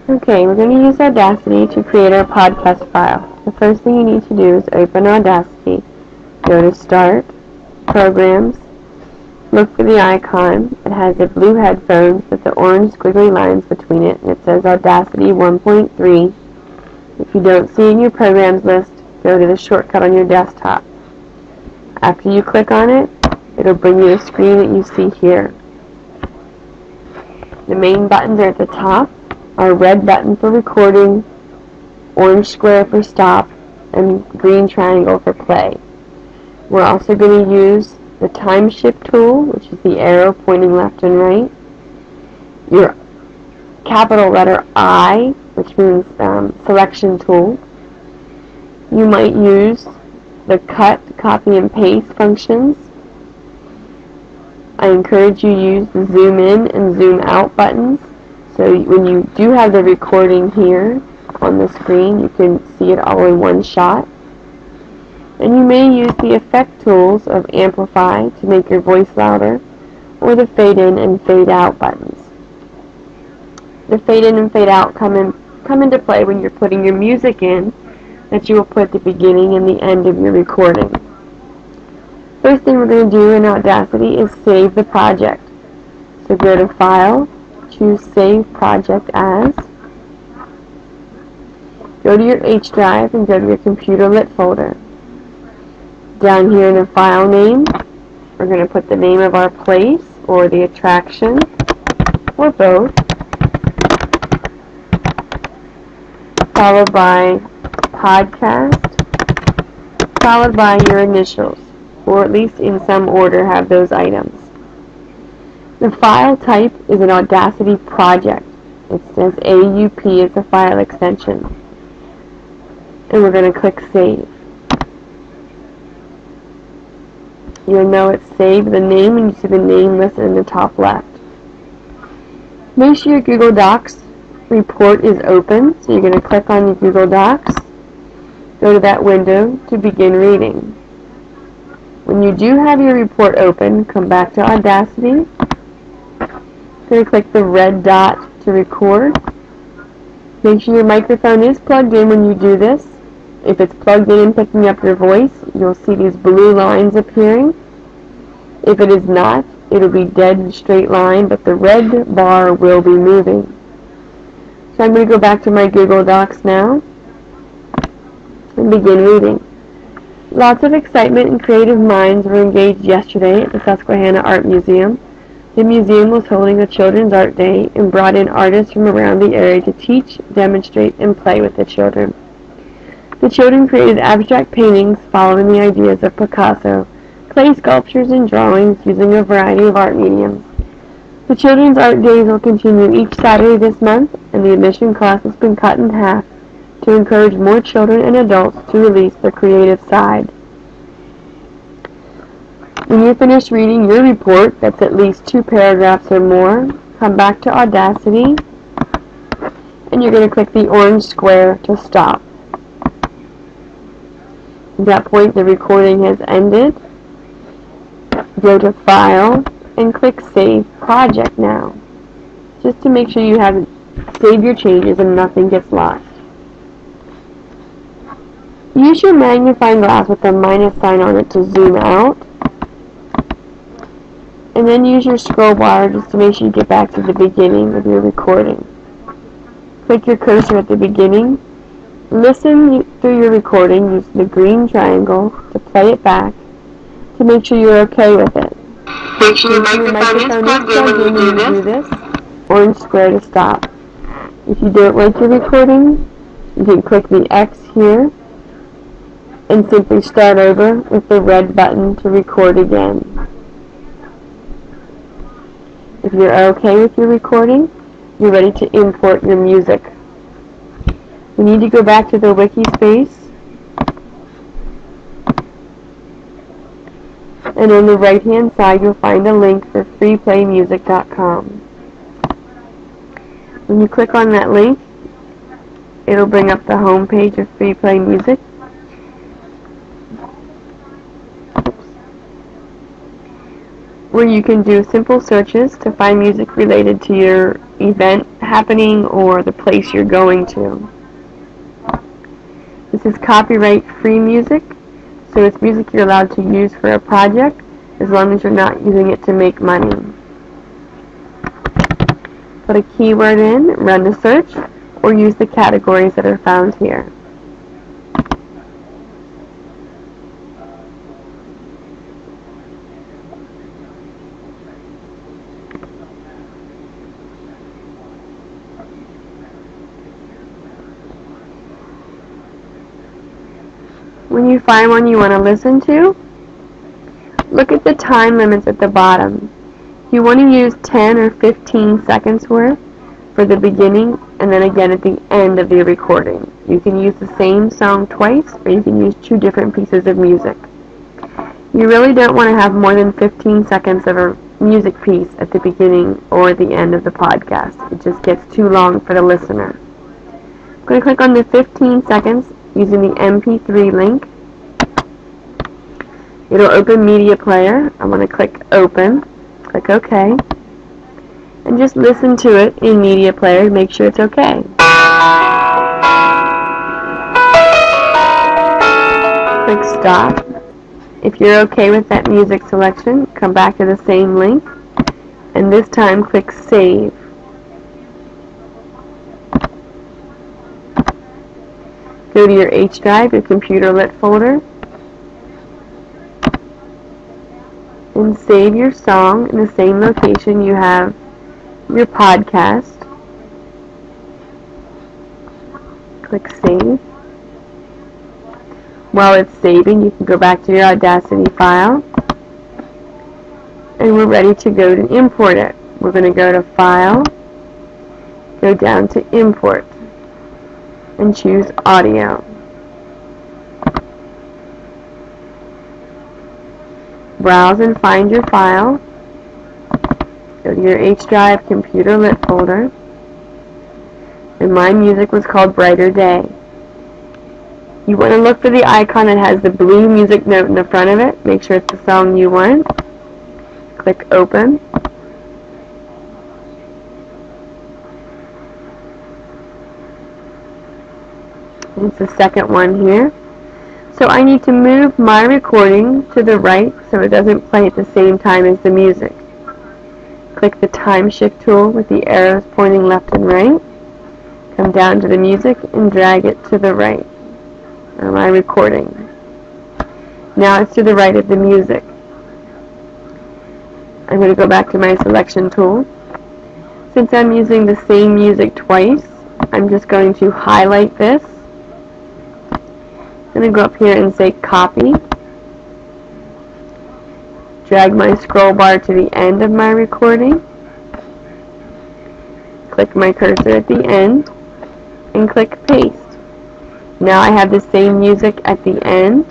Okay, we're going to use Audacity to create our podcast file. The first thing you need to do is open Audacity, go to Start, Programs, look for the icon. It has the blue headphones with the orange squiggly lines between it, and it says Audacity 1.3. If you don't see in your programs list, go to the shortcut on your desktop. After you click on it, it'll bring you the screen that you see here. The main buttons are at the top. Our red button for recording, orange square for stop, and green triangle for play. We're also going to use the time shift tool, which is the arrow pointing left and right. Your capital letter I, which means selection tool. You might use the cut, copy, and paste functions. I encourage you to use the zoom in and zoom out buttons. So when you do have the recording here on the screen, you can see it all in one shot. And you may use the effect tools of amplify to make your voice louder, or the fade in and fade out buttons. The fade in and fade out come into play when you're putting your music in that you will put at the beginning and the end of your recording. First thing we're going to do in Audacity is save the project. So go to File, choose Save Project As. Go to your H drive and go to your computer lit folder. Down here in the file name, we're going to put the name of our place or the attraction, or both, followed by podcast, followed by your initials, or at least in some order have those items. The file type is an Audacity project. It says AUP is the file extension. And we're going to click Save. You'll know it's saved the name when you see the name listed in the top left. Make sure your Google Docs report is open, so you're going to click on your Google Docs, go to that window to begin reading. When you do have your report open, come back to Audacity. Going to click the red dot to record. Make sure your microphone is plugged in when you do this. If it's plugged in and picking up your voice, you'll see these blue lines appearing. If it is not, it'll be dead straight line, but the red bar will be moving. So I'm going to go back to my Google Docs now and begin reading. Lots of excitement and creative minds were engaged yesterday at the Susquehanna Art Museum. The museum was holding a Children's Art Day and brought in artists from around the area to teach, demonstrate, and play with the children. The children created abstract paintings following the ideas of Picasso, clay sculptures, and drawings using a variety of art mediums. The Children's Art Days will continue each Saturday this month, and the admission cost has been cut in half to encourage more children and adults to release their creative side. When you're finished reading your report, that's at least 2 paragraphs or more, come back to Audacity, and you're going to click the orange square to stop. At that point, the recording has ended. Go to File and click Save Project now, just to make sure you have saved your changes and nothing gets lost. Use your magnifying glass with the minus sign on it to zoom out, and then use your scroll bar just to make sure you get back to the beginning of your recording. Click your cursor at the beginning. Listen through your recording using the green triangle to play it back to make sure you're okay with it. Make sure your microphone is plugged in when you do this. Orange square to stop. If you don't like your recording, you can click the X here and simply start over with the red button to record again. If you're okay with your recording, you're ready to import your music. We need to go back to the wiki space, and on the right hand side you'll find a link for freeplaymusic.com. When you click on that link, it'll bring up the home page of Free Play Music. where you can do simple searches to find music related to your event happening or the place you're going to. This is copyright-free music, so it's music you're allowed to use for a project as long as you're not using it to make money. Put a keyword in, run the search, or use the categories that are found here. When you find one you want to listen to, look at the time limits at the bottom. You want to use 10 or 15 seconds worth for the beginning and then again at the end of the recording. You can use the same song twice, or you can use two different pieces of music. You really don't want to have more than 15 seconds of a music piece at the beginning or the end of the podcast. It just gets too long for the listener. I'm going to click on the 15 seconds using the MP3 link. It'll open Media Player. I'm going to click Open. Click OK. And just listen to it in Media Player. Make sure it's okay. Click Stop. If you're okay with that music selection, come back to the same link. And this time click Save. Go to your H drive, your computer lit folder, and save your song in the same location you have your podcast. Click Save. While it's saving, you can go back to your Audacity file, and we're ready to go to import it. We're going to go to File, go down to Import, and choose Audio. Browse and find your file. Go to your H drive computer lit folder. And my music was called Brighter Day. You want to look for the icon that has the blue music note in the front of it. Make sure it's the song you want. Click Open. It's the second one here. So I need to move my recording to the right so it doesn't play at the same time as the music. Click the time shift tool with the arrows pointing left and right. Come down to the music and drag it to the right. Or my recording. Now it's to the right of the music. I'm going to go back to my selection tool. Since I'm using the same music twice, I'm just going to highlight this. I'm going to go up here and say Copy. Drag my scroll bar to the end of my recording. Click my cursor at the end and click Paste. Now I have the same music at the end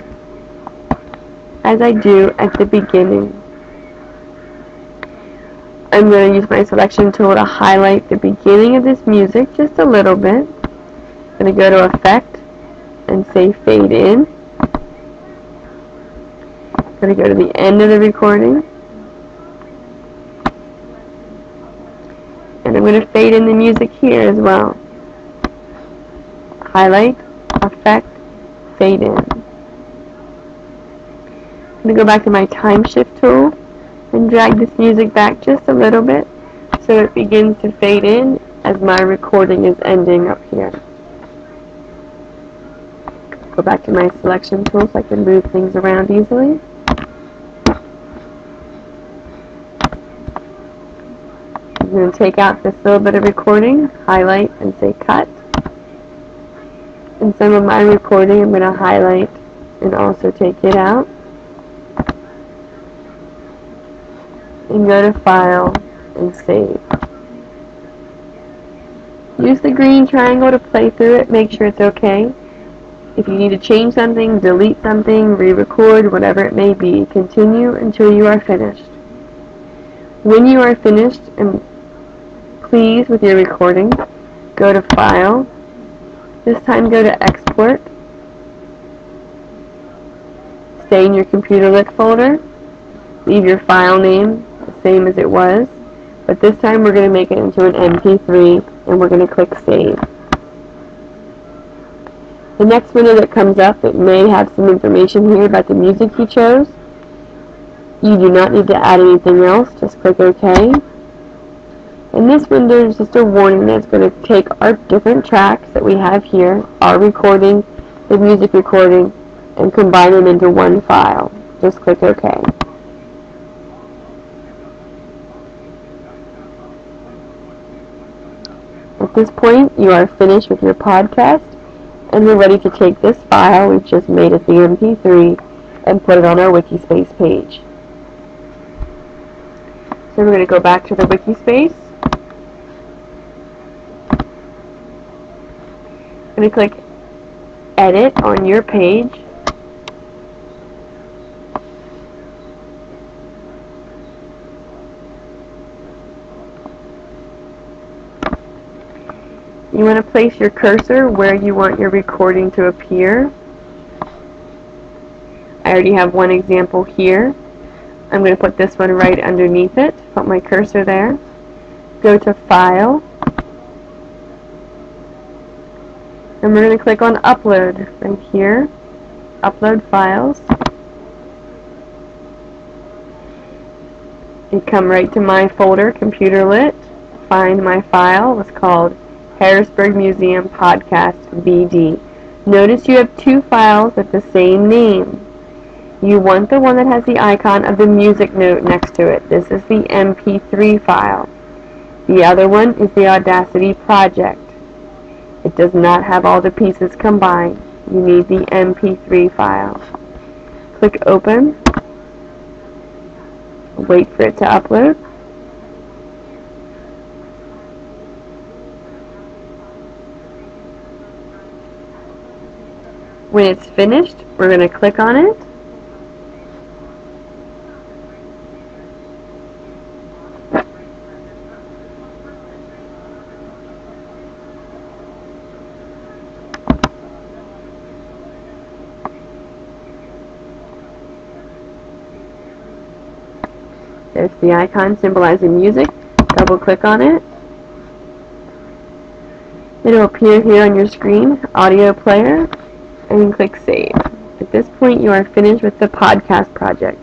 as I do at the beginning. I'm going to use my selection tool to highlight the beginning of this music just a little bit. I'm going to go to Effect and say Fade In. I'm going to go to the end of the recording. And I'm going to fade in the music here as well. Highlight, Effect, Fade In. I'm going to go back to my time shift tool and drag this music back just a little bit so it begins to fade in as my recording is ending up here. Go back to my selection tool so I can move things around easily. I'm going to take out this little bit of recording, highlight, and say Cut. And some of my recording I'm going to highlight and also take it out. And go to File and Save. Use the green triangle to play through it. Make sure it's okay. If you need to change something, delete something, re-record, whatever it may be, continue until you are finished. When you are finished and pleased with your recording, go to File. This time go to Export. Stay in your computer lit folder. Leave your file name same as it was, but this time we're going to make it into an MP3, and we're going to click Save. The next window that comes up, it may have some information here about the music you chose. You do not need to add anything else, just click OK. And this window is just a warning that it's going to take our different tracks that we have here, our recording, the music recording, and combine them into one file. Just click OK. At this point, you are finished with your podcast, and we're ready to take this file we've just made as the MP3 and put it on our Wikispace page. So we're going to go back to the Wikispace. I'm going to click Edit on your page. You want to place your cursor where you want your recording to appear. I already have one example here. I'm going to put this one right underneath it. Put my cursor there. Go to File. And we're going to click on Upload right here. Upload Files. You come right to my folder, Computer Lit. Find my file. It's called Harrisburg Museum Podcast VD. Notice you have two files with the same name. You want the one that has the icon of the music note next to it. This is the MP3 file. The other one is the Audacity project. It does not have all the pieces combined. You need the MP3 file. Click Open. Wait for it to upload. When it's finished, we're going to click on it. There's the icon symbolizing music. Double click on it. It'll appear here on your screen, Audio Player, and then click Save. At this point, you are finished with the podcast project.